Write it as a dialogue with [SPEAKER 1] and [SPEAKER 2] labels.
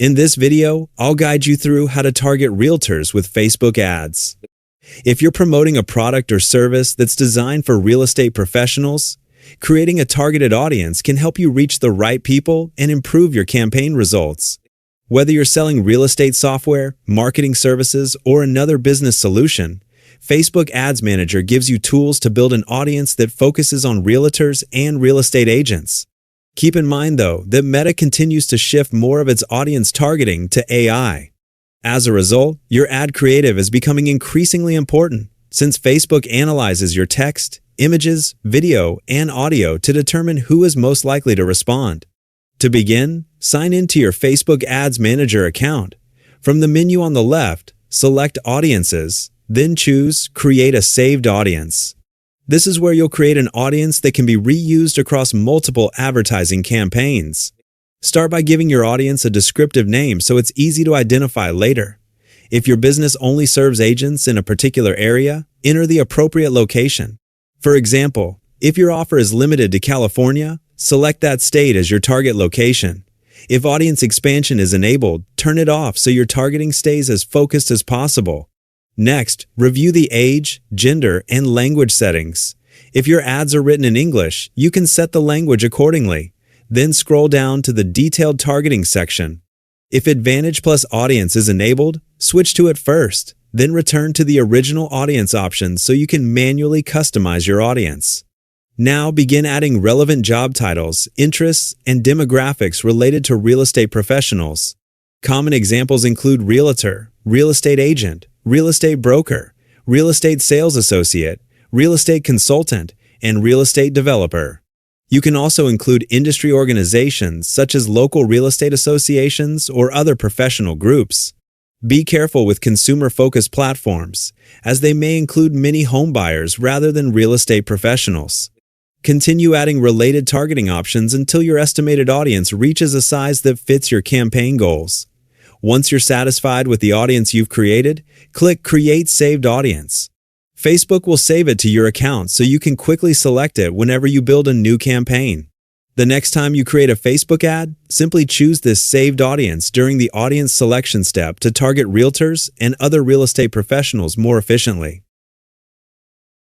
[SPEAKER 1] In this video, I'll guide you through how to target realtors with Facebook ads. If you're promoting a product or service that's designed for real estate professionals, creating a targeted audience can help you reach the right people and improve your campaign results. Whether you're selling real estate software, marketing services, or another business solution, Facebook Ads Manager gives you tools to build an audience that focuses on realtors and real estate agents. Keep in mind, though, that Meta continues to shift more of its audience targeting to AI. As a result, your ad creative is becoming increasingly important, since Facebook analyzes your text, images, video, and audio to determine who is most likely to respond. To begin, sign into your Facebook Ads Manager account. From the menu on the left, select Audiences, then choose Create a Saved Audience. This is where you'll create an audience that can be reused across multiple advertising campaigns. Start by giving your audience a descriptive name so it's easy to identify later. If your business only serves agents in a particular area, enter the appropriate location. For example, if your offer is limited to California, select that state as your target location. If audience expansion is enabled, turn it off so your targeting stays as focused as possible. Next, review the age, gender, and language settings. If your ads are written in English, you can set the language accordingly. Then scroll down to the detailed targeting section. If Advantage Plus Audience is enabled, switch to it first, then return to the original audience option so you can manually customize your audience. Now begin adding relevant job titles, interests, and demographics related to real estate professionals. Common examples include realtor, real estate agent, real estate broker, real estate sales associate, real estate consultant, and real estate developer. You can also include industry organizations such as local real estate associations or other professional groups. Be careful with consumer-focused platforms, as they may include many home buyers rather than real estate professionals. Continue adding related targeting options until your estimated audience reaches a size that fits your campaign goals. Once you're satisfied with the audience you've created, click Create Saved Audience. Facebook will save it to your account so you can quickly select it whenever you build a new campaign. The next time you create a Facebook ad, simply choose this saved audience during the audience selection step to target realtors and other real estate professionals more efficiently.